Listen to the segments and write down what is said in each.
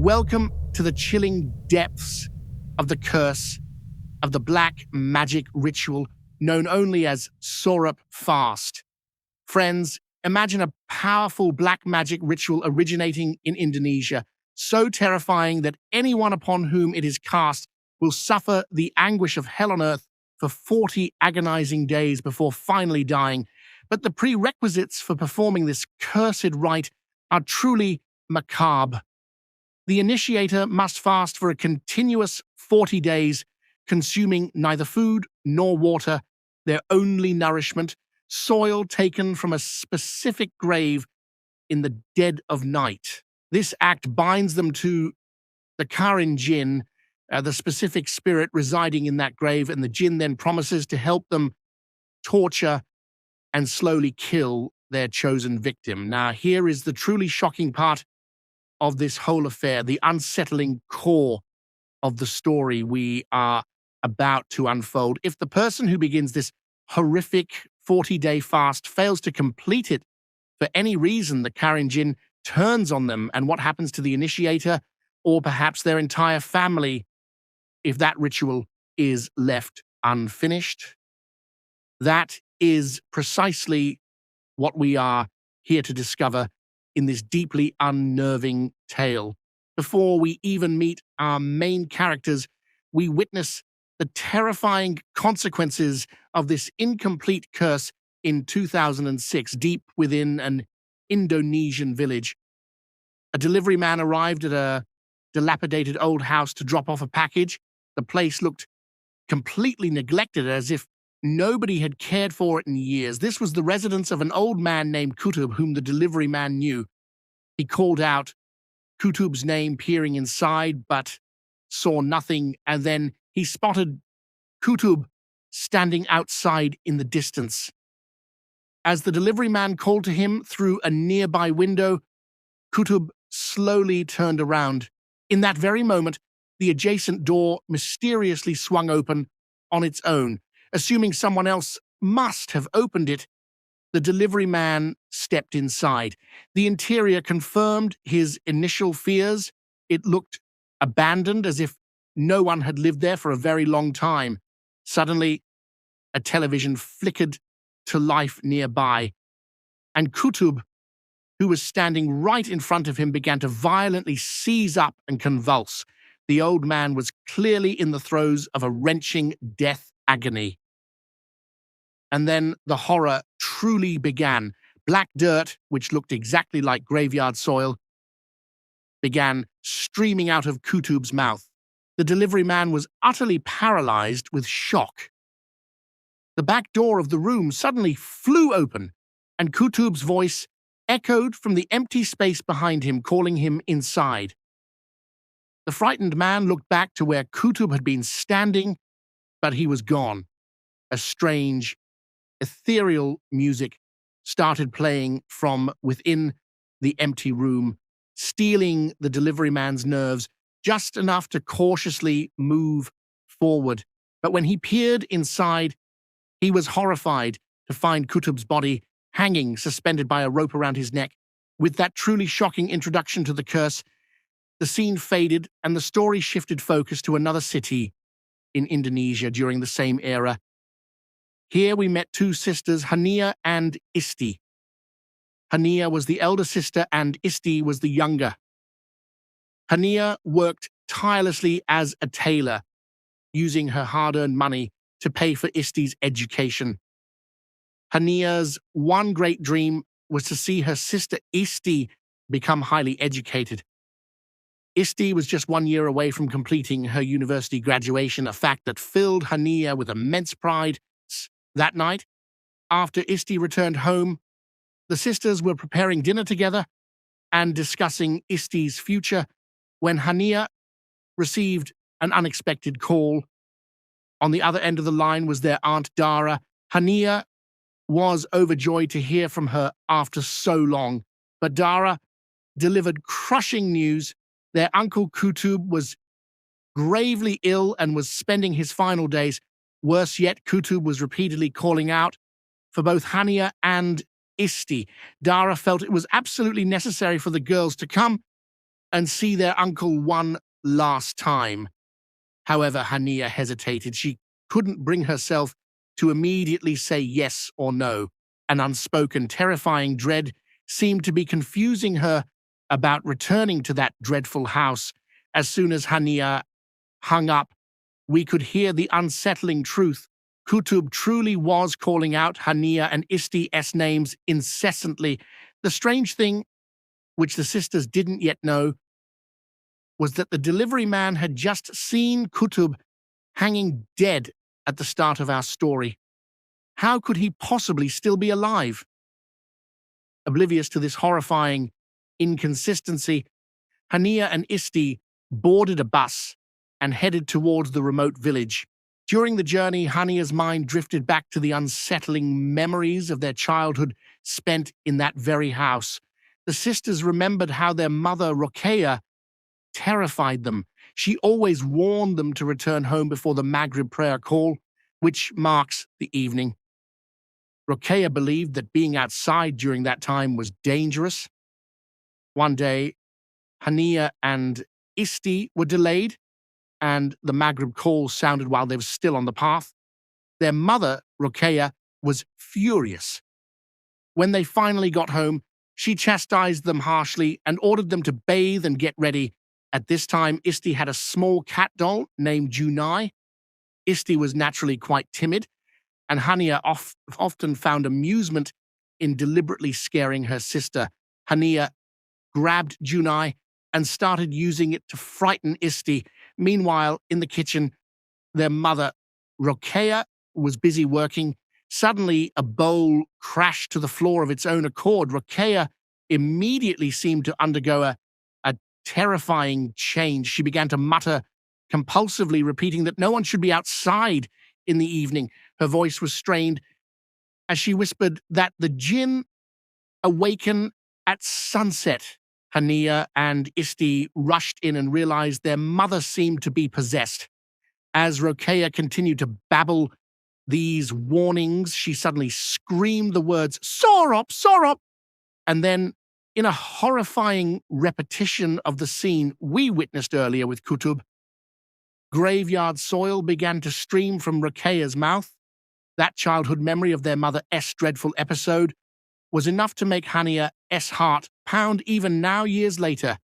Welcome to the chilling depths of the curse of the black magic ritual known only as Sorup Fast. Friends, imagine a powerful black magic ritual originating in Indonesia, so terrifying that anyone upon whom it is cast will suffer the anguish of hell on earth for 40 agonizing days before finally dying. But the prerequisites for performing this cursed rite are truly macabre. The initiator must fast for a continuous 40 days, consuming neither food nor water, their only nourishment, soil taken from a specific grave in the dead of night. This act binds them to the Karin Jinn, the specific spirit residing in that grave, and the Jinn then promises to help them torture and slowly kill their chosen victim. Now, here is the truly shocking part of this whole affair, the unsettling core of the story we are about to unfold. If the person who begins this horrific 40-day fast fails to complete it for any reason, the Karin Jinn turns on them, and what happens to the initiator or perhaps their entire family if that ritual is left unfinished? That is precisely what we are here to discover in this deeply unnerving tale. Before we even meet our main characters, we witness the terrifying consequences of this incomplete curse in 2006, deep within an Indonesian village. A delivery man arrived at a dilapidated old house to drop off a package. The place looked completely neglected, as if nobody had cared for it in years. This was the residence of an old man named Kuttub, whom the delivery man knew. He called out Kuttub's name, peering inside, but saw nothing, and then he spotted Kuttub standing outside in the distance. As the delivery man called to him through a nearby window, Kuttub slowly turned around. In that very moment, the adjacent door mysteriously swung open on its own. Assuming someone else must have opened it, the delivery man stepped inside. The interior confirmed his initial fears. It looked abandoned, as if no one had lived there for a very long time. Suddenly, a television flickered to life nearby, and Kuttub, who was standing right in front of him, began to violently seize up and convulse. The old man was clearly in the throes of a wrenching death agony. And then the horror truly began. Black dirt, which looked exactly like graveyard soil, began streaming out of Kuttub's mouth. The delivery man was utterly paralyzed with shock. The back door of the room suddenly flew open, and Kuttub's voice echoed from the empty space behind him, calling him inside. The frightened man looked back to where Kuttub had been standing, but he was gone. A strange, ethereal music started playing from within the empty room, stealing the delivery man's nerves just enough to cautiously move forward. But when he peered inside, he was horrified to find Kuttub's body hanging, suspended by a rope around his neck. With that truly shocking introduction to the curse, the scene faded and the story shifted focus to another city in Indonesia during the same era. Here we met two sisters, Hania and Isti. Hania was the elder sister and Isti was the younger. Hania worked tirelessly as a tailor, using her hard-earned money to pay for Isti's education. Hania's one great dream was to see her sister Isti become highly educated. Isti was just 1 year away from completing her university graduation, a fact that filled Hania with immense pride. That night, after Isti returned home, the sisters were preparing dinner together and discussing Isti's future when Hania received an unexpected call. On the other end of the line was their Aunt Dara. Hania was overjoyed to hear from her after so long, but Dara delivered crushing news. Their Uncle Kuttub was gravely ill and was spending his final days. Worse yet, Kuttub was repeatedly calling out for both Hania and Isti. Dara felt it was absolutely necessary for the girls to come and see their uncle one last time. However, Hania hesitated. She couldn't bring herself to immediately say yes or no. An unspoken, terrifying dread seemed to be confusing her about returning to that dreadful house. As soon as Hania hung up, we could hear the unsettling truth. Kuttub truly was calling out Hania and Isti's names incessantly. The strange thing, which the sisters didn't yet know, was that the delivery man had just seen Kuttub hanging dead at the start of our story. How could he possibly still be alive? Oblivious to this horrifying inconsistency, Hania and Isti boarded a bus and headed towards the remote village. During the journey, Hania's mind drifted back to the unsettling memories of their childhood spent in that very house. The sisters remembered how their mother, Rokeya, terrified them. She always warned them to return home before the macabre prayer call, which marks the evening. Rokeya believed that being outside during that time was dangerous. One day, Hania and Isti were delayed, and the macabre call sounded while they were still on the path. Their mother, Rokeya, was furious. When they finally got home, she chastised them harshly and ordered them to bathe and get ready. At this time, Isti had a small cat doll named Junai. Isti was naturally quite timid, and Hania often found amusement in deliberately scaring her sister. Hania grabbed Junai and started using it to frighten Isti. Meanwhile, in the kitchen, their mother, Rokeya, was busy working. Suddenly, a bowl crashed to the floor of its own accord. Rokeya immediately seemed to undergo a terrifying change. She began to mutter compulsively, repeating that no one should be outside in the evening. Her voice was strained as she whispered that the jinn awaken at sunset. Hania and Isti rushed in and realized their mother seemed to be possessed. As Rokeya continued to babble these warnings, she suddenly screamed the words, "Sorup, Sorup!" And then, in a horrifying repetition of the scene we witnessed earlier with Kuttub, graveyard soil began to stream from Rokeya's mouth. That childhood memory of their mother's dreadful episode was enough to make Hania's heart pound even now, years later.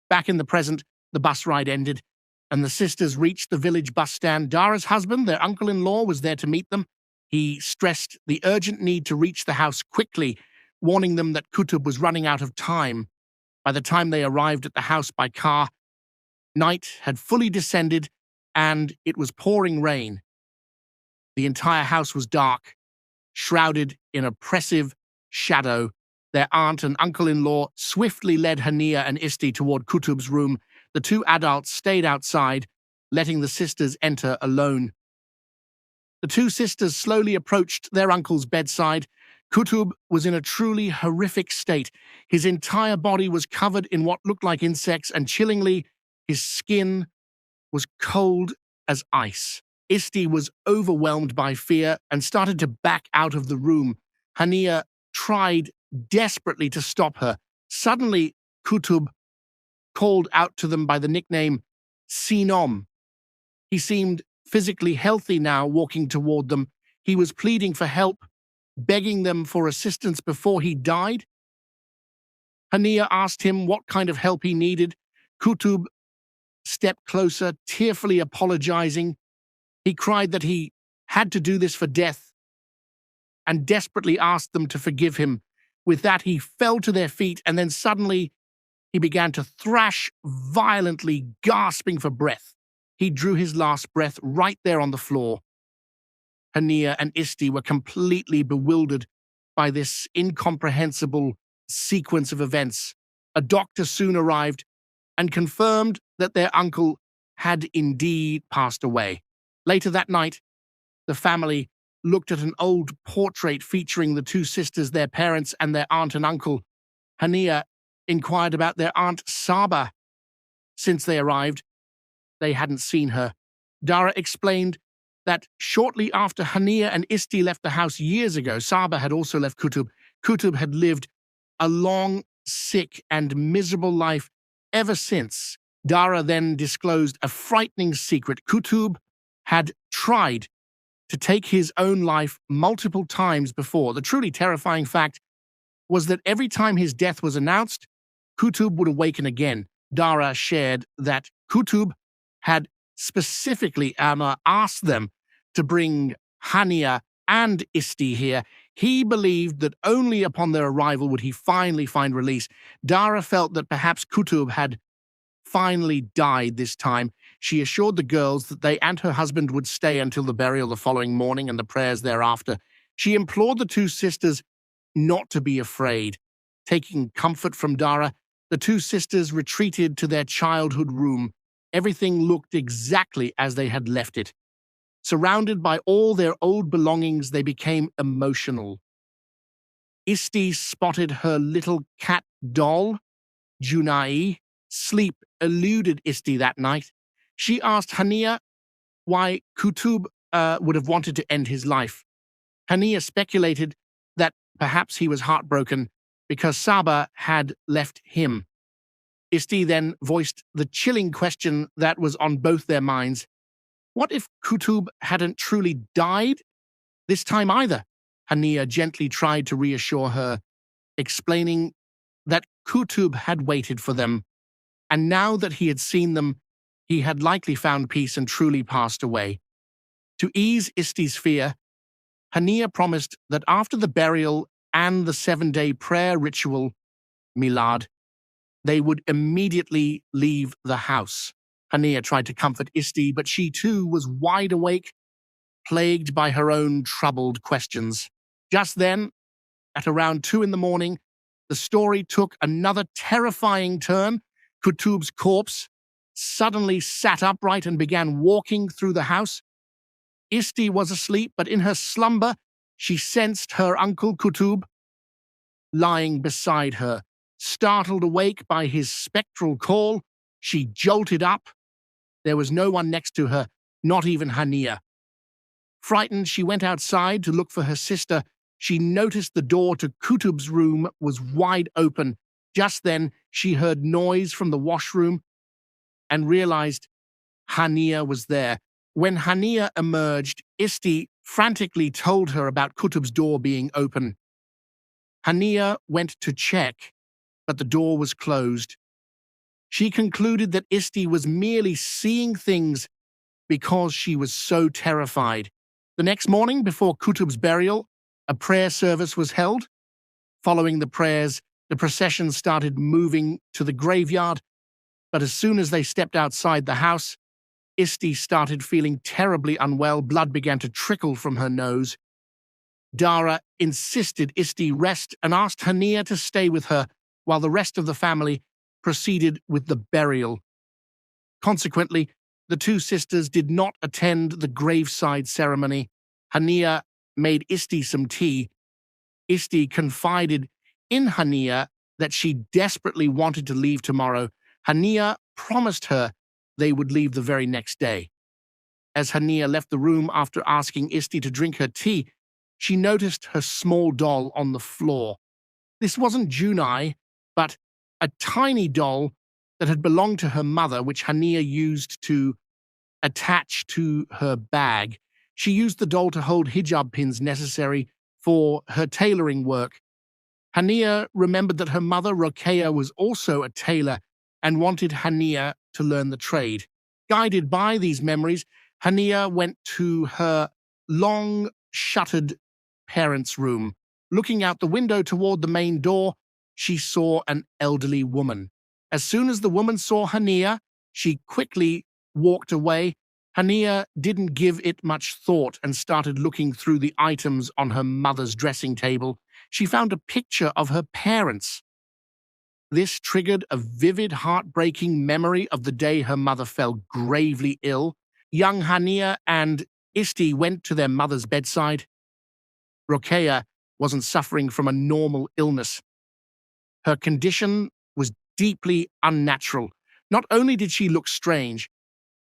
Back in the present, the bus ride ended, and the sisters reached the village bus stand. Dara's husband, their uncle-in-law, was there to meet them. He stressed the urgent need to reach the house quickly, warning them that Kuttub was running out of time. By the time they arrived at the house by car, night had fully descended, and it was pouring rain. The entire house was dark, shrouded in oppressive shadow. Their aunt and uncle-in-law swiftly led Hania and Isti toward Kuttub's room. The two adults stayed outside, letting the sisters enter alone. The two sisters slowly approached their uncle's bedside. Kuttub was in a truly horrific state. His entire body was covered in what looked like insects, and chillingly, his skin was cold as ice. Isti was overwhelmed by fear and started to back out of the room. Hania tried desperately to stop her. Suddenly, Kuttub called out to them by the nickname Sinom. He seemed physically healthy now, walking toward them. He was pleading for help, begging them for assistance before he died. Hania asked him what kind of help he needed. Kuttub stepped closer, tearfully apologizing. He cried that he had to do this for death and desperately asked them to forgive him. With that, he fell to their feet, and then suddenly he began to thrash violently, gasping for breath. He drew his last breath right there on the floor. Hania and Isti were completely bewildered by this incomprehensible sequence of events. A doctor soon arrived and confirmed that their uncle had indeed passed away. Later that night, the family looked at an old portrait featuring the two sisters, their parents, and their aunt and uncle. Hania inquired about their Aunt Saba. Since they arrived, they hadn't seen her. Dara explained that shortly after Hania and Isti left the house years ago, Saba had also left Kuttub. Kuttub had lived a long, sick, and miserable life ever since. Dara then disclosed a frightening secret. Kuttub had tried to take his own life multiple times before. The truly terrifying fact was that every time his death was announced, Kuttub would awaken again. Dara shared that Kuttub had specifically asked them to bring Hania and Isti here. He believed that only upon their arrival would he finally find release. Dara felt that perhaps Kuttub had finally died this time. She assured the girls that they and her husband would stay until the burial the following morning and the prayers thereafter. She implored the two sisters not to be afraid. Taking comfort from Dara, the two sisters retreated to their childhood room. Everything looked exactly as they had left it. Surrounded by all their old belongings, they became emotional. Isti spotted her little cat doll, Junai. Sleep eluded Isti that night. She asked Hania why Kuttub would have wanted to end his life. Hania speculated that perhaps he was heartbroken because Saba had left him. Isti then voiced the chilling question that was on both their minds. What if Kuttub hadn't truly died this time either? Hania gently tried to reassure her, explaining that Kuttub had waited for them, and now that he had seen them, he had likely found peace and truly passed away. To ease Isti's fear, Hania promised that after the burial and the 7-day prayer ritual, Milad, they would immediately leave the house. Hania tried to comfort Isti, but she too was wide awake, plagued by her own troubled questions. Just then, at around 2 in the morning, the story took another terrifying turn. Kuttub's corpse suddenly sat upright and began walking through the house. Isti was asleep, but in her slumber, she sensed her Uncle Kuttub lying beside her. Startled awake by his spectral call, she jolted up. There was no one next to her, not even Hania. Frightened, she went outside to look for her sister. She noticed the door to Kuttub's room was wide open. Just then, she heard noise from the washroom and realized Hania was there. When Hania emerged, Isti frantically told her about Kuttub's door being open. Hania went to check, but the door was closed. She concluded that Isti was merely seeing things because she was so terrified. The next morning, before Kuttub's burial, a prayer service was held. Following the prayers, the procession started moving to the graveyard, but as soon as they stepped outside the house, Isti started feeling terribly unwell. Blood began to trickle from her nose. Dara insisted Isti rest and asked Hania to stay with her while the rest of the family proceeded with the burial. Consequently, the two sisters did not attend the graveside ceremony. Hania made Isti some tea. Isti confided in Hania that she desperately wanted to leave tomorrow. Hania promised her they would leave the very next day. As Hania left the room after asking Isti to drink her tea, she noticed her small doll on the floor. This wasn't Junai, but a tiny doll that had belonged to her mother, which Hania used to attach to her bag. She used the doll to hold hijab pins necessary for her tailoring work. Hania remembered that her mother, Rokeya, was also a tailor and wanted Hania to learn the trade. Guided by these memories, Hania went to her long-shuttered parents' room. Looking out the window toward the main door, she saw an elderly woman. As soon as the woman saw Hania, she quickly walked away. Hania didn't give it much thought and started looking through the items on her mother's dressing table. She found a picture of her parents. This triggered a vivid, heartbreaking memory of the day her mother fell gravely ill. Young Hania and Isti went to their mother's bedside. Rokeya wasn't suffering from a normal illness. Her condition was deeply unnatural. Not only did she look strange,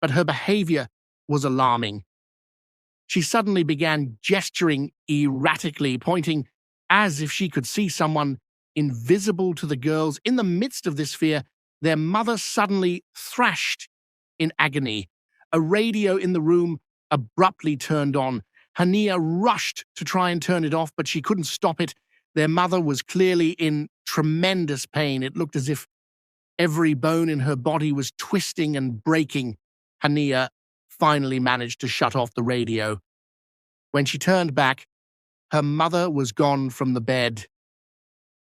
but her behavior was alarming. She suddenly began gesturing erratically, pointing as if she could see someone invisible to the girls. In the midst of this fear, their mother suddenly thrashed in agony. A radio in the room abruptly turned on. Hania rushed to try and turn it off, but she couldn't stop it. Their mother was clearly in tremendous pain. It looked as if every bone in her body was twisting and breaking. Hania finally managed to shut off the radio. When she turned back, her mother was gone from the bed.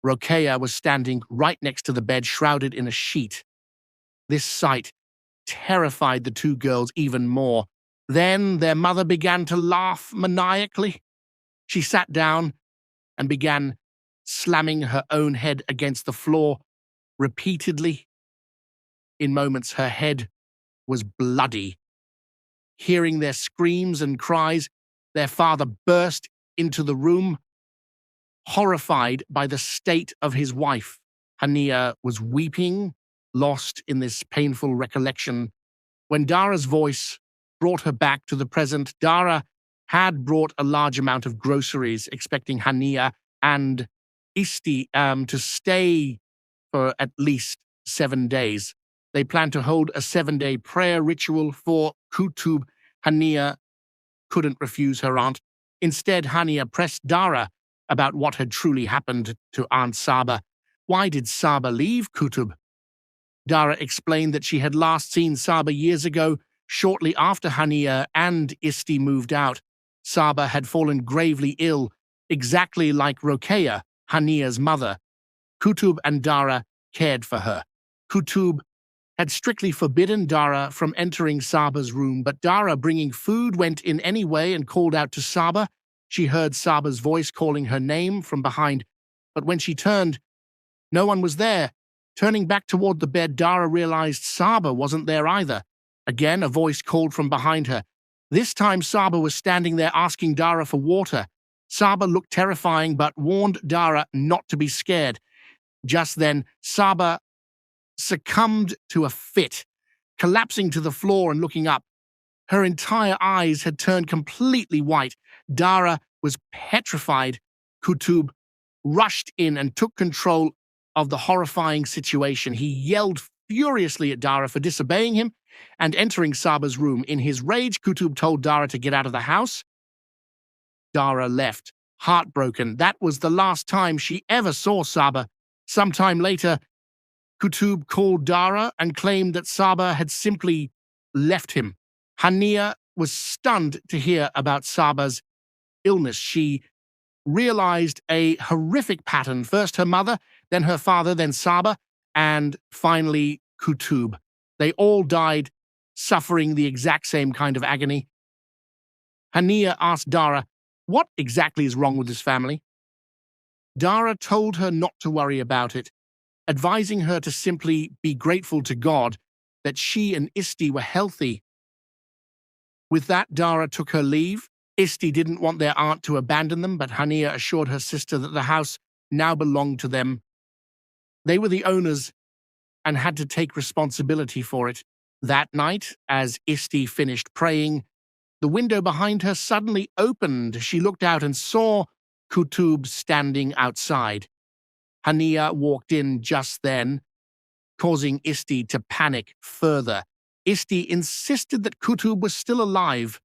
Rokeya was standing right next to the bed, shrouded in a sheet. This sight terrified the two girls even more. Then their mother began to laugh maniacally. She sat down and began slamming her own head against the floor repeatedly. In moments, her head was bloody. Hearing their screams and cries, their father burst into the room, horrified by the state of his wife. Hania was weeping, lost in this painful recollection. When Dara's voice brought her back to the present, Dara had brought a large amount of groceries, expecting Hania and Isti to stay for at least 7 days. They planned to hold a 7-day prayer ritual for Kuttub. Hania couldn't refuse her aunt. Instead, Hania pressed Dara about what had truly happened to Aunt Saba. Why did Saba leave Kuttub? Dara explained that she had last seen Saba years ago, shortly after Hania and Isti moved out. Saba had fallen gravely ill, exactly like Rokeya, Hania's mother. Kuttub and Dara cared for her. Kuttub had strictly forbidden Dara from entering Saba's room, but Dara, bringing food, went in anyway and called out to Saba. She heard Saba's voice calling her name from behind, but when she turned, no one was there. Turning back toward the bed, Dara realized Saba wasn't there either. Again, a voice called from behind her. This time, Saba was standing there asking Dara for water. Saba looked terrifying, but warned Dara not to be scared. Just then, Saba succumbed to a fit, collapsing to the floor and looking up. Her entire eyes had turned completely white. Dara was petrified. Kuttub rushed in and took control of the horrifying situation. He yelled furiously at Dara for disobeying him and entering Saba's room. In his rage, Kuttub told Dara to get out of the house. Dara left, heartbroken. That was the last time she ever saw Saba. Sometime later, Kuttub called Dara and claimed that Saba had simply left him. Hania was stunned to hear about Saba's illness. She realized a horrific pattern. First her mother, then her father, then Saba, and finally Kuttub. They all died, suffering the exact same kind of agony. Hania asked Dara, what exactly is wrong with this family? Dara told her not to worry about it, advising her to simply be grateful to God that she and Isti were healthy. With that, Dara took her leave. Isti didn't want their aunt to abandon them, but Hania assured her sister that the house now belonged to them. They were the owners and had to take responsibility for it. That night, as Isti finished praying, the window behind her suddenly opened. She looked out and saw Kuttub standing outside. Hania walked in just then, causing Isti to panic further. Isti insisted that Kuttub was still alive.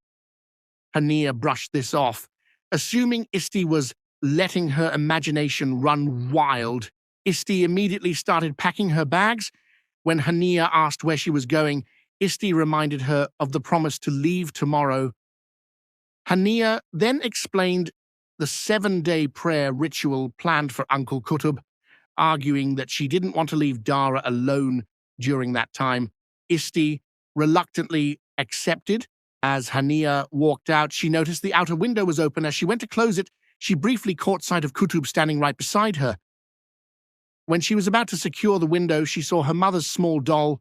Hania brushed this off, assuming Isti was letting her imagination run wild. Isti immediately started packing her bags. When Hania asked where she was going, Isti reminded her of the promise to leave tomorrow. Hania then explained the 7-day prayer ritual planned for Uncle Kuttub, arguing that she didn't want to leave Dara alone during that time. Isti reluctantly accepted. As Hania walked out, she noticed the outer window was open. As she went to close it, she briefly caught sight of Kuttub standing right beside her. When she was about to secure the window, she saw her mother's small doll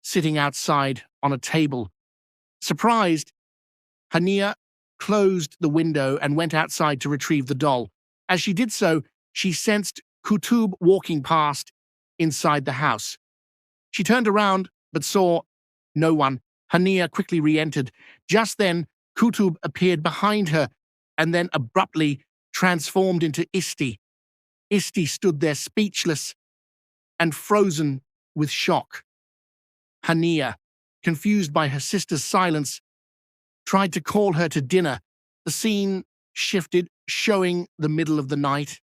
sitting outside on a table. Surprised, Hania closed the window and went outside to retrieve the doll. As she did so, she sensed Kuttub walking past inside the house. She turned around but saw no one. Hania quickly re-entered. Just then, Kuttub appeared behind her and then abruptly transformed into Isti. Isti stood there speechless and frozen with shock. Hania, confused by her sister's silence, tried to call her to dinner. The scene shifted, showing the middle of the night.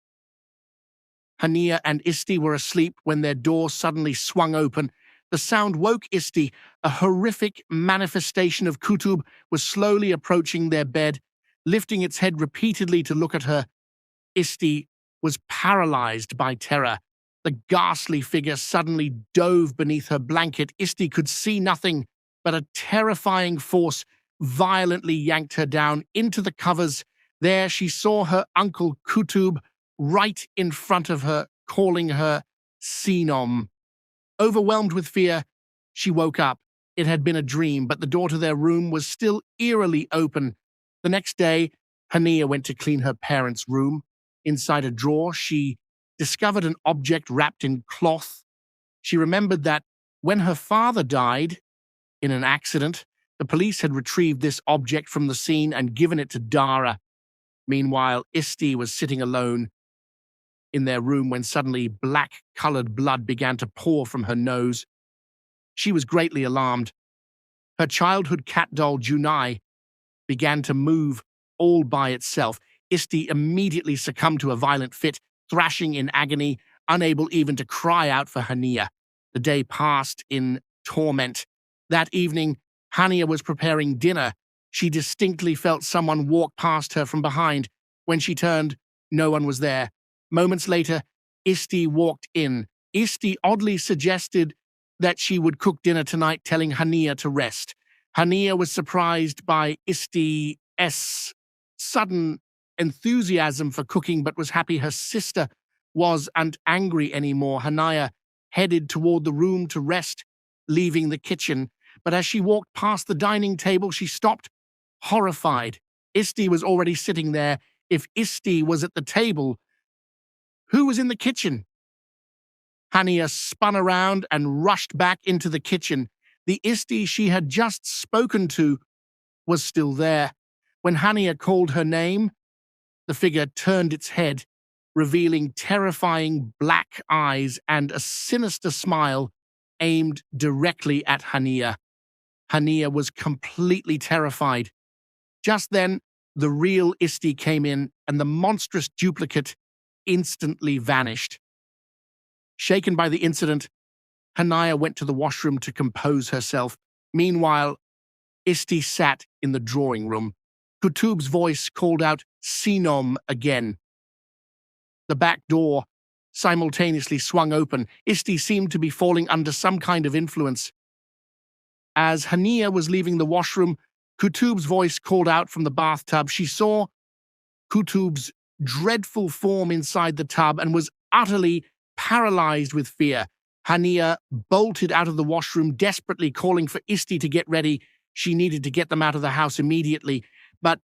Hania and Isti were asleep when their door suddenly swung open. The sound woke Isti. A horrific manifestation of Kuttub was slowly approaching their bed, lifting its head repeatedly to look at her. Isti was paralyzed by terror. The ghastly figure suddenly dove beneath her blanket. Isti could see nothing, but a terrifying force violently yanked her down into the covers. There she saw her Uncle Kuttub right in front of her, calling her Sinom. Overwhelmed with fear, she woke up. It had been a dream, but the door to their room was still eerily open. The next day, Hania went to clean her parents' room. Inside a drawer, she discovered an object wrapped in cloth. She remembered that when her father died in an accident, the police had retrieved this object from the scene and given it to Dara. Meanwhile, Isti was sitting alone in their room when suddenly black-colored blood began to pour from her nose. She was greatly alarmed. Her childhood cat doll, Junai, began to move all by itself. Isti immediately succumbed to a violent fit, thrashing in agony, unable even to cry out for Hania. The day passed in torment. That evening, Hania was preparing dinner. She distinctly felt someone walk past her from behind. When she turned, no one was there. Moments later, Isti walked in. Isti oddly suggested that she would cook dinner tonight, telling Hania to rest. Hania was surprised by Isti's sudden enthusiasm for cooking, but was happy her sister wasn't angry anymore. Hania headed toward the room to rest, leaving the kitchen. But as she walked past the dining table, she stopped, horrified. Isti was already sitting there. If Isti was at the table, who was in the kitchen? Hania spun around and rushed back into the kitchen. The Isti she had just spoken to was still there. When Hania called her name, the figure turned its head, revealing terrifying black eyes and a sinister smile aimed directly at Hania. Hania was completely terrified. Just then, the real Isti came in, and the monstrous duplicate instantly vanished. Shaken by the incident, Hania went to the washroom to compose herself. Meanwhile, Isti sat in the drawing room. Kuttub's voice called out Sinom again. The back door simultaneously swung open. Isti seemed to be falling under some kind of influence. As Hania was leaving the washroom, Kuttub's voice called out from the bathtub. She saw Kuttub's dreadful form inside the tub and was utterly paralyzed with fear. Hania bolted out of the washroom, desperately calling for Isti to get ready. She needed to get them out of the house immediately. But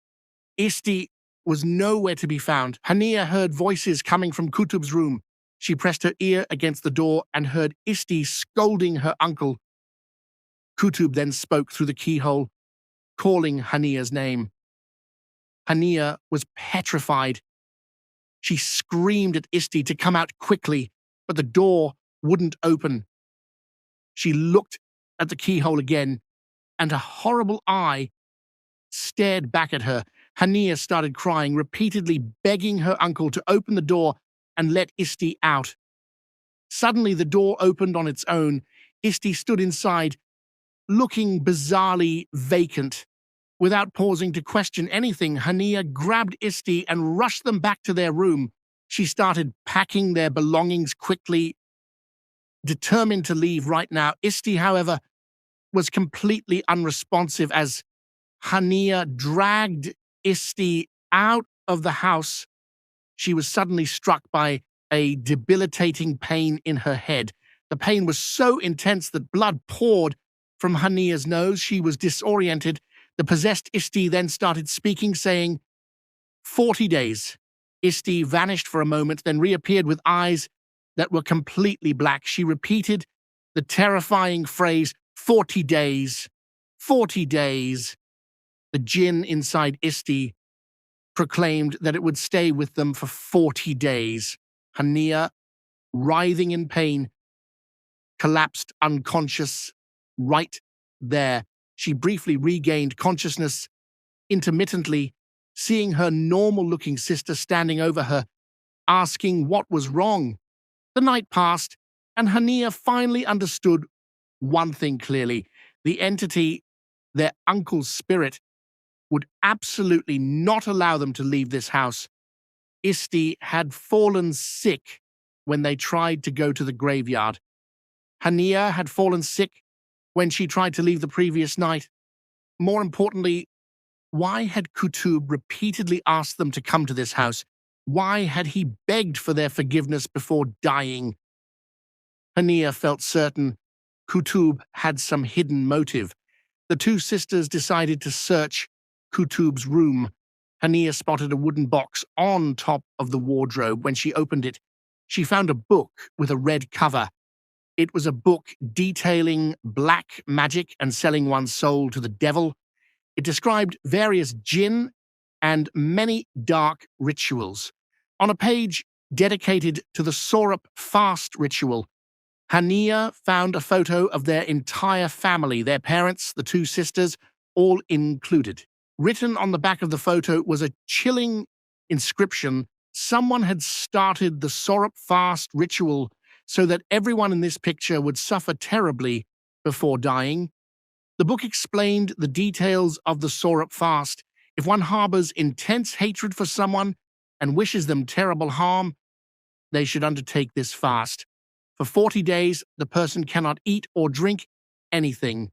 Isti was nowhere to be found. Hania heard voices coming from Kuttub's room. She pressed her ear against the door and heard Isti scolding her uncle. Kuttub then spoke through the keyhole, calling Hania's name. Hania was petrified. She screamed at Isti to come out quickly, but the door wouldn't open. She looked at the keyhole again, and a horrible eye stared back at her. Hania started crying, repeatedly begging her uncle to open the door and let Isti out. Suddenly, the door opened on its own. Isti stood inside, looking bizarrely vacant. Without pausing to question anything, Hania grabbed Isti and rushed them back to their room. She started packing their belongings quickly, determined to leave right now. Isti, however, was completely unresponsive. As Hania dragged Isti out of the house, she was suddenly struck by a debilitating pain in her head. The pain was so intense that blood poured from Hania's nose. She was disoriented. The possessed Isti then started speaking, saying, 40 days. Isti vanished for a moment, then reappeared with eyes that were completely black. She repeated the terrifying phrase, 40 days, 40 days. The jinn inside Isti proclaimed that it would stay with them for 40 days. Hania, writhing in pain, collapsed unconscious right there. She briefly regained consciousness intermittently, seeing her normal-looking sister standing over her, asking what was wrong. The night passed, and Hania finally understood one thing clearly. The entity, their uncle's spirit, would absolutely not allow them to leave this house. Isti had fallen sick when they tried to go to the graveyard. Hania had fallen sick when she tried to leave the previous night. More importantly, why had Kuttub repeatedly asked them to come to this house? Why had he begged for their forgiveness before dying? Hania felt certain Kuttub had some hidden motive. The two sisters decided to search Kuttub's room. Hania spotted a wooden box on top of the wardrobe. When she opened it, she found a book with a red cover. It was a book detailing black magic and selling one's soul to the devil. It described various jinn and many dark rituals. On a page dedicated to the Sorup Fast ritual, Hania found a photo of their entire family, their parents, the two sisters, all included. Written on the back of the photo was a chilling inscription. Someone had started the Sorup Fast ritual so that everyone in this picture would suffer terribly before dying. The book explained the details of the Sorup Fast. If one harbors intense hatred for someone and wishes them terrible harm, they should undertake this fast. For 40 days, the person cannot eat or drink anything.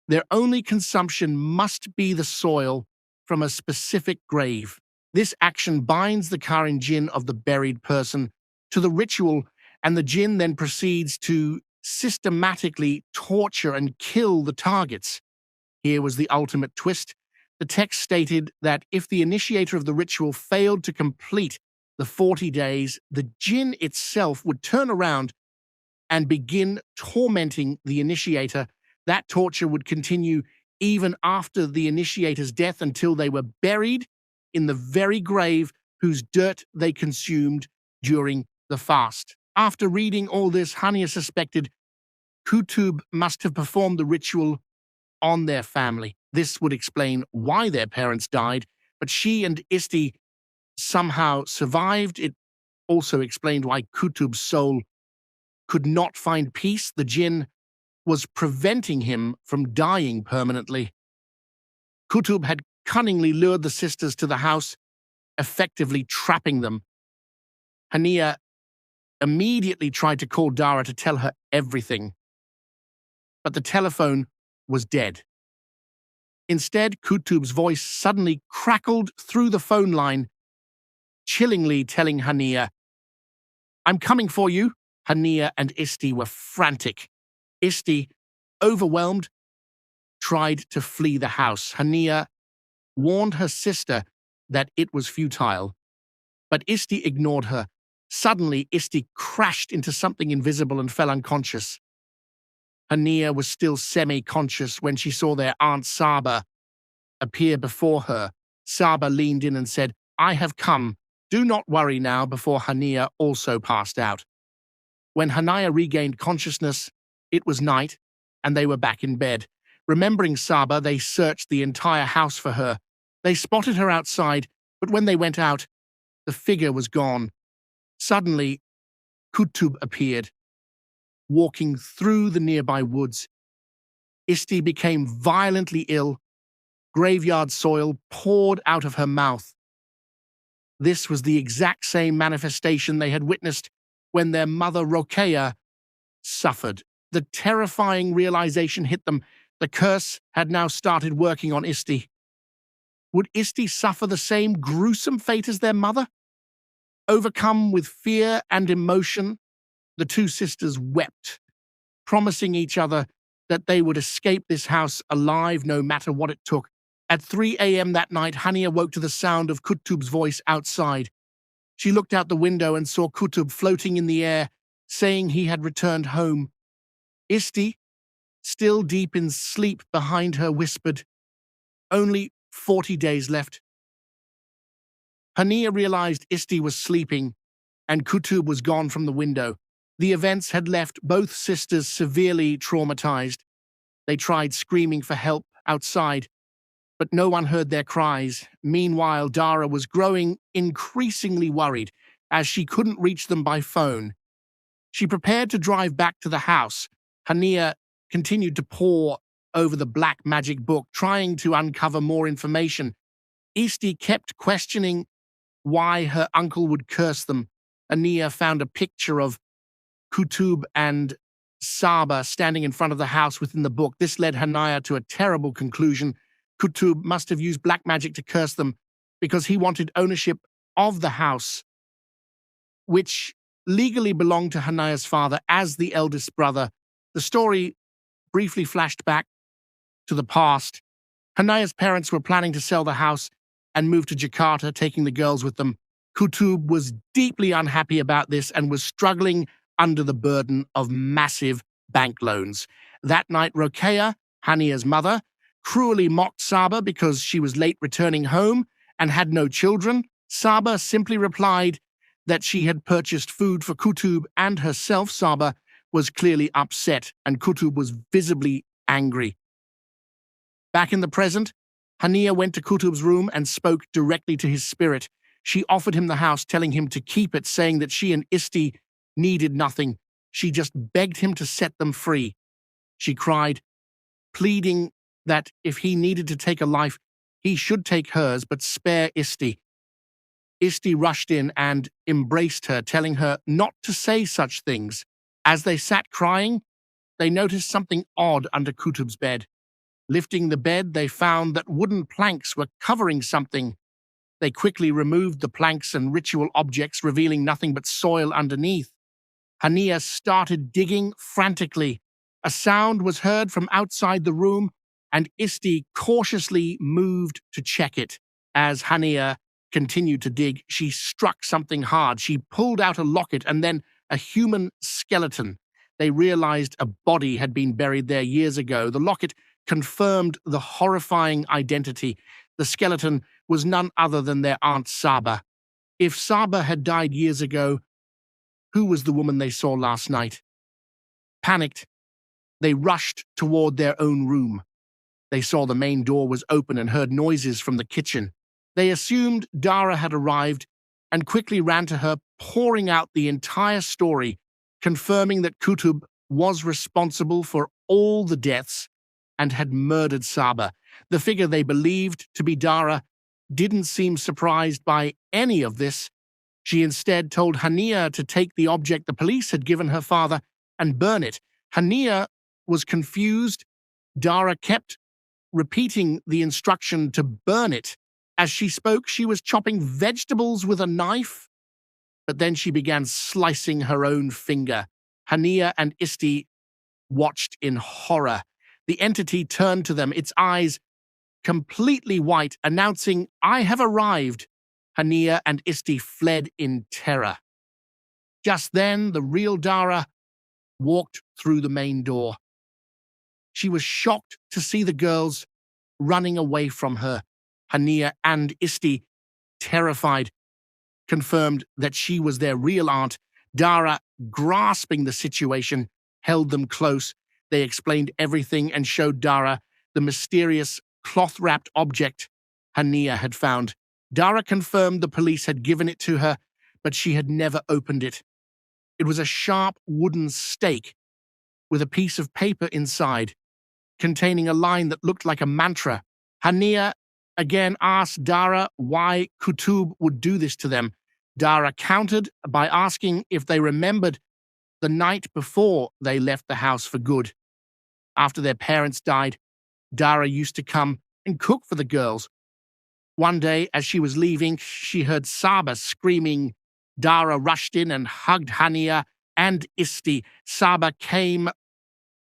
Their only consumption must be the soil from a specific grave. This action binds the Karin Jinn of the buried person to the ritual, and the jinn then proceeds to systematically torture and kill the targets. Here was the ultimate twist. The text stated that if the initiator of the ritual failed to complete the 40 days, the jinn itself would turn around and begin tormenting the initiator. That torture would continue even after the initiator's death until they were buried in the very grave whose dirt they consumed during the fast. After reading all this, Hania suspected Kuttub must have performed the ritual on their family. This would explain why their parents died, but she and Isti somehow survived. It also explained why Kuttub's soul could not find peace. The jinn was preventing him from dying permanently. Kuttub had cunningly lured the sisters to the house, effectively trapping them. Hania immediately tried to call Dara to tell her everything, but the telephone was dead. Instead, Kuttub's voice suddenly crackled through the phone line, chillingly telling Hania, "I'm coming for you." Hania and Isti were frantic. Isti, overwhelmed, tried to flee the house. Hania warned her sister that it was futile, but Isti ignored her. Suddenly, Isti crashed into something invisible and fell unconscious. Hania was still semi-conscious when she saw their Aunt Saba appear before her. Saba leaned in and said, "I have come. Do not worry now," before Hania also passed out. When Hania regained consciousness, it was night, and they were back in bed. Remembering Saba, they searched the entire house for her. They spotted her outside, but when they went out, the figure was gone. Suddenly, Kuttub appeared, walking through the nearby woods. Isti became violently ill. Graveyard soil poured out of her mouth. This was the exact same manifestation they had witnessed when their mother Rokeya suffered. The terrifying realization hit them. The curse had now started working on Isti. Would Isti suffer the same gruesome fate as their mother? Overcome with fear and emotion, the two sisters wept, promising each other that they would escape this house alive no matter what it took. At 3 a.m. that night, Hania woke to the sound of Kuttub's voice outside. She looked out the window and saw Kuttub floating in the air, saying he had returned home. Isti, still deep in sleep behind her, whispered, "Only 40 days left." Hania realized Isti was sleeping and Kuttub was gone from the window. The events had left both sisters severely traumatized. They tried screaming for help outside, but no one heard their cries. Meanwhile, Dara was growing increasingly worried as she couldn't reach them by phone. She prepared to drive back to the house. Hania continued to pore over the black magic book, trying to uncover more information. Isti kept questioning why her uncle would curse them. Hania found a picture of Kuttub and Saba standing in front of the house within the book. This led Hania to a terrible conclusion. Kuttub must have used black magic to curse them because he wanted ownership of the house, which legally belonged to Hania's father as the eldest brother. The story briefly flashed back to the past. Hania's parents were planning to sell the house and move to Jakarta, taking the girls with them. Kuttub was deeply unhappy about this and was struggling under the burden of massive bank loans. That night, Rokeya, Hania's mother, cruelly mocked Saba because she was late returning home and had no children. Saba simply replied that she had purchased food for Kuttub and herself. Saba was clearly upset, and Kuttub was visibly angry. Back in the present, Hania went to Kuttub's room and spoke directly to his spirit. She offered him the house, telling him to keep it, saying that she and Isti needed nothing. She just begged him to set them free. She cried, pleading that if he needed to take a life, he should take hers, but spare Isti. Isti rushed in and embraced her, telling her not to say such things. As they sat crying, they noticed something odd under Kuttub's bed. Lifting the bed, they found that wooden planks were covering something. They quickly removed the planks and ritual objects, revealing nothing but soil underneath. Hania started digging frantically. A sound was heard from outside the room, and Isti cautiously moved to check it. As Hania continued to dig, she struck something hard. She pulled out a locket and then a human skeleton. They realized a body had been buried there years ago. The locket confirmed the horrifying identity. The skeleton was none other than their Aunt Saba. If Saba had died years ago, who was the woman they saw last night? Panicked, they rushed toward their own room. They saw the main door was open and heard noises from the kitchen. They assumed Dara had arrived and quickly ran to her, pouring out the entire story, confirming that Kuttub was responsible for all the deaths and had murdered Saba. The figure they believed to be Dara didn't seem surprised by any of this. She instead told Hania to take the object the police had given her father and burn it. Hania was confused. Dara kept repeating the instruction to burn it. As she spoke, she was chopping vegetables with a knife, but then she began slicing her own finger. Hania and Isti watched in horror. The entity turned to them, its eyes completely white, announcing, "I have arrived." Hania and Isti fled in terror. Just then, the real Dara walked through the main door. She was shocked to see the girls running away from her. Hania and Isti, terrified, confirmed that she was their real aunt. Dara, grasping the situation, held them close. They explained everything and showed Dara the mysterious cloth-wrapped object Hania had found. Dara confirmed the police had given it to her, but she had never opened it. It was a sharp wooden stake with a piece of paper inside, containing a line that looked like a mantra. Hania again asked Dara why Kuttub would do this to them. Dara countered by asking if they remembered the night before they left the house for good. After their parents died, Dara used to come and cook for the girls. One day, as she was leaving, she heard Saba screaming. Dara rushed in and hugged Hania and Isti. Saba came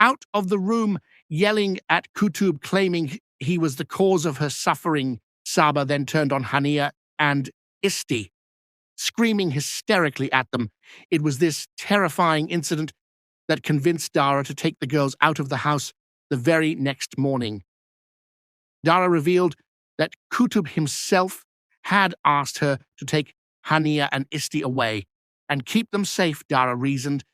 out of the room, yelling at Kuttub, claiming he was the cause of her suffering. Saba then turned on Hania and Isti, screaming hysterically at them. It was this terrifying incident that convinced Dara to take the girls out of the house the very next morning. Dara revealed that Kuttub himself had asked her to take Hania and Isti away and keep them safe. Dara reasoned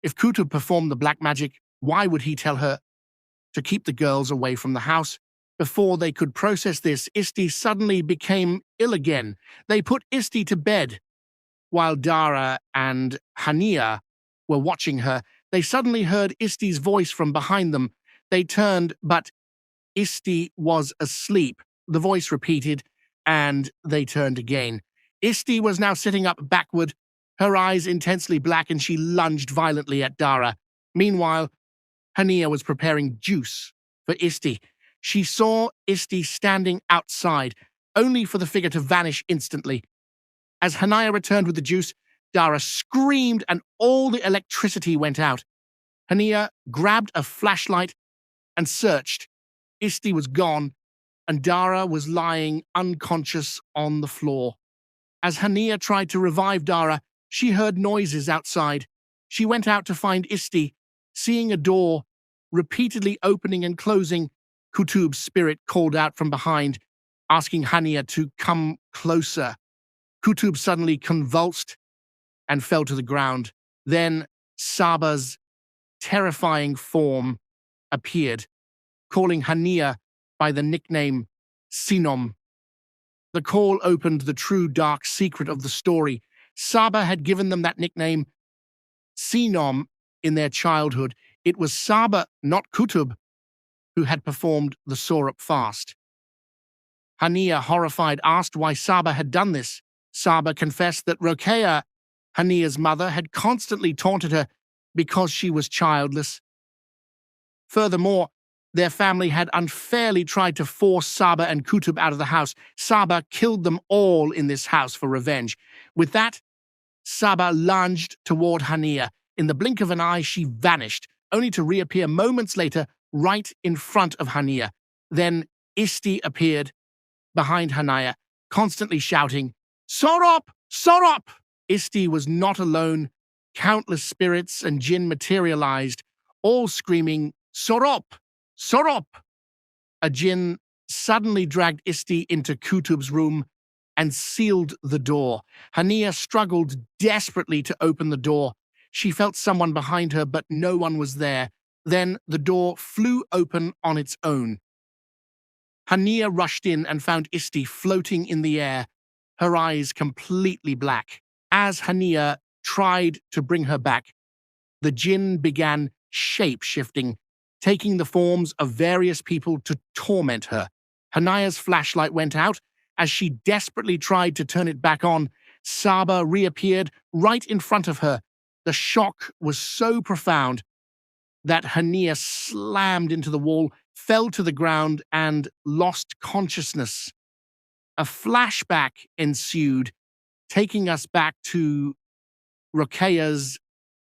If Kuttub performed the black magic, why would he tell her to keep the girls away from the house? Before they could process this, Isti suddenly became ill again. They put Isti to bed. While Dara and Hania were watching her, they suddenly heard Isti's voice from behind them. They turned, but Isti was asleep. The voice repeated, and they turned again. Isti was now sitting up backward, her eyes intensely black, and she lunged violently at Dara. Meanwhile, Hania was preparing juice for Isti. She saw Isti standing outside, only for the figure to vanish instantly. As Hania returned with the juice, Dara screamed and all the electricity went out. Hania grabbed a flashlight and searched. Isti was gone, and Dara was lying unconscious on the floor. As Hania tried to revive Dara, she heard noises outside. She went out to find Isti, seeing a door repeatedly opening and closing. Kuttub's spirit called out from behind, asking Hania to come closer. Kuttub suddenly convulsed and fell to the ground. Then Saba's terrifying form appeared, calling Hania by the nickname Sinom. The call opened the true dark secret of the story. Saba had given them that nickname, Sinom, in their childhood. It was Saba, not Kuttub, who had performed the Sorup Fast. Hania, horrified, asked why Saba had done this. Saba confessed that Rokeya, Hania's mother, had constantly taunted her because she was childless. Furthermore, their family had unfairly tried to force Saba and Kuttub out of the house. Saba killed them all in this house for revenge. With that, Saba lunged toward Hania. In the blink of an eye, she vanished, only to reappear moments later right in front of Hania. Then Isti appeared behind Hania, constantly shouting, "Sorup! Sorup!" Isti was not alone. Countless spirits and jinn materialized, all screaming, "Sorup! Sorup!" A jinn suddenly dragged Isti into Kuttub's room and sealed the door. Hania struggled desperately to open the door. She felt someone behind her, but no one was there. Then the door flew open on its own. Hania rushed in and found Isti floating in the air, her eyes completely black. As Hania tried to bring her back, the jinn began shape-shifting, taking the forms of various people to torment her. Hania's flashlight went out. As she desperately tried to turn it back on, Saba reappeared right in front of her. The shock was so profound that Hania slammed into the wall, fell to the ground, and lost consciousness. A flashback ensued, taking us back to Rokeya's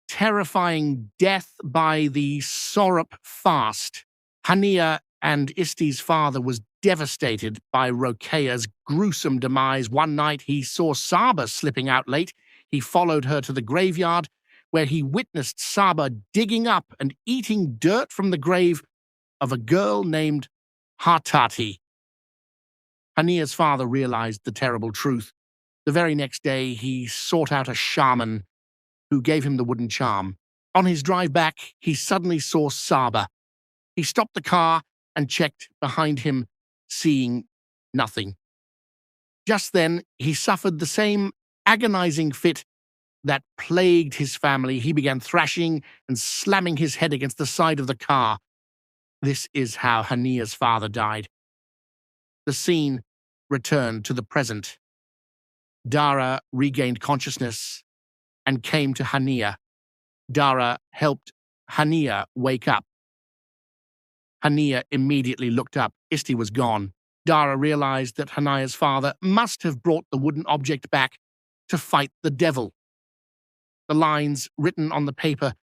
terrifying death by the Sorup Fast. Hania and Isti's father was devastated by Rokeya's gruesome demise. One night he saw Saba slipping out late. He followed her to the graveyard, where he witnessed Saba digging up and eating dirt from the grave of a girl named Hartati. Hania's father realized the terrible truth. The very next day, he sought out a shaman who gave him the wooden charm. On his drive back, he suddenly saw Saba. He stopped the car and checked behind him, seeing nothing. Just then, he suffered the same agonizing fit that plagued his family. He began thrashing and slamming his head against the side of the car. This is how Hania's father died. The scene returned to the present. Dara regained consciousness and came to Hania. Dara helped Hania wake up. Hania immediately looked up. Isti was gone. Dara realized that Hania's father must have brought the wooden object back to fight the devil. The lines written on the paper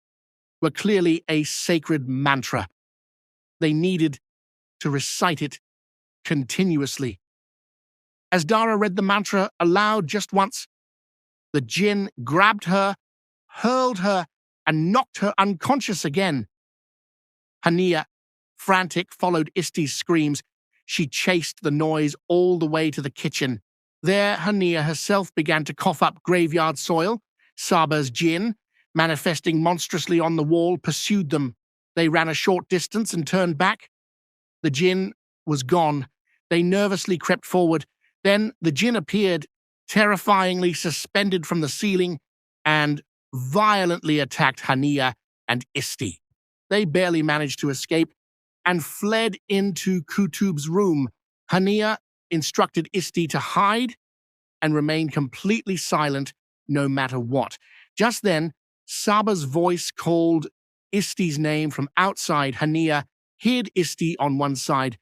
were clearly a sacred mantra. They needed to recite it continuously. As Dara read the mantra aloud just once, the jinn grabbed her, hurled her, and knocked her unconscious again. Hania, frantic, followed Isti's screams. She chased the noise all the way to the kitchen. There, Hania herself began to cough up graveyard soil. Saba's jinn manifesting monstrously on the wall, pursued them. They ran a short distance and turned back. The jinn was gone. They nervously crept forward. Then the jinn appeared, terrifyingly suspended from the ceiling, and violently attacked Hania and Isti. They barely managed to escape and fled into Kuttub's room. Hania instructed Isti to hide and remain completely silent no matter what. Just then, Saba's voice called Isti's name from outside. Hania hid Isti on one side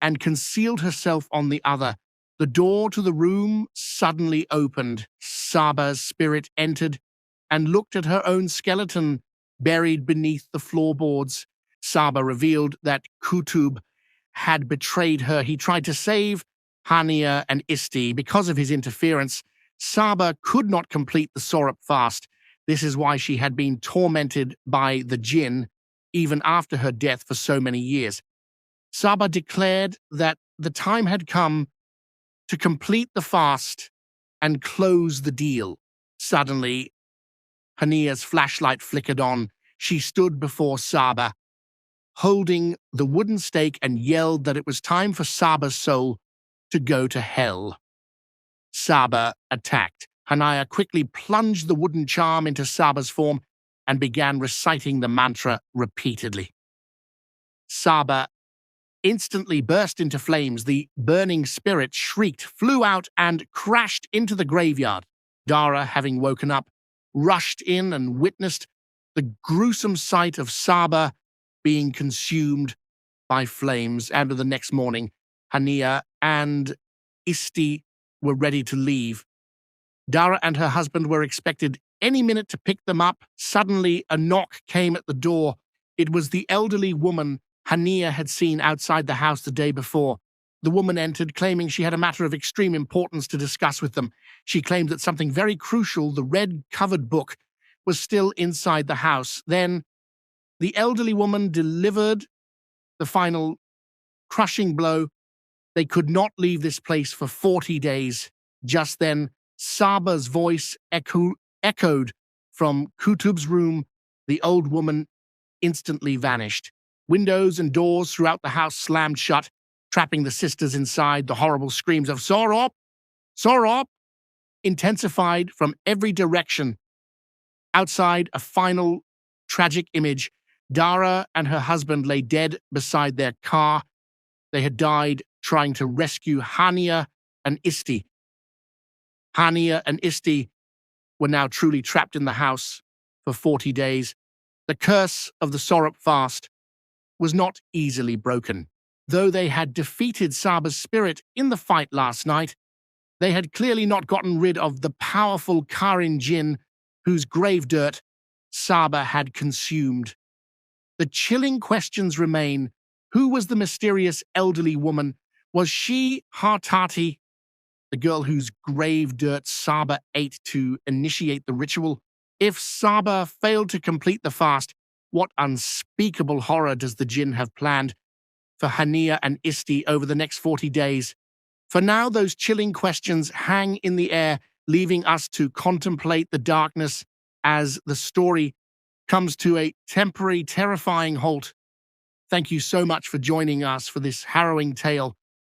and concealed herself on the other. The door to the room suddenly opened. Saba's spirit entered and looked at her own skeleton buried beneath the floorboards. Saba revealed that Kuttub had betrayed her. He tried to save Hania and Isti. Because of his interference, Saba could not complete the Sorup Fast. This is why she had been tormented by the jinn even after her death for so many years. Saba declared that the time had come to complete the fast and close the deal. Suddenly, Hania's flashlight flickered on. She stood before Saba, holding the wooden stake, and yelled that it was time for Saba's soul to go to hell. Saba attacked. Hania quickly plunged the wooden charm into Saba's form and began reciting the mantra repeatedly. Saba instantly burst into flames. The burning spirit shrieked, flew out, and crashed into the graveyard. Dara, having woken up, rushed in and witnessed the gruesome sight of Saba being consumed by flames. And the next morning, Hania and Isti were ready to leave. Dara and her husband were expected any minute to pick them up. Suddenly, a knock came at the door. It was the elderly woman Hania had seen outside the house the day before. The woman entered, claiming she had a matter of extreme importance to discuss with them. She claimed that something very crucial, the red-covered book, was still inside the house. Then, the elderly woman delivered the final crushing blow. They could not leave this place for 40 days. Just then, Saba's voice echoed from Kuttub's room. The old woman instantly vanished. Windows and doors throughout the house slammed shut, trapping the sisters inside. The horrible screams of "Sorup! Sorup!" intensified from every direction. Outside, a final tragic image. Dara and her husband lay dead beside their car. They had died trying to rescue Hania and Isti. Hania and Isti were now truly trapped in the house for 40 days. The curse of the Sorup Fast was not easily broken. Though they had defeated Saba's spirit in the fight last night, they had clearly not gotten rid of the powerful Karin Jinn, whose grave dirt Saba had consumed. The chilling questions remain. Who was the mysterious elderly woman? Was she Hartati, the girl whose grave dirt Saba ate to initiate the ritual? If Saba failed to complete the fast, what unspeakable horror does the jinn have planned for Hania and Isti over the next 40 days? For now, those chilling questions hang in the air, leaving us to contemplate the darkness as the story comes to a temporary, terrifying halt. Thank you so much for joining us for this harrowing tale.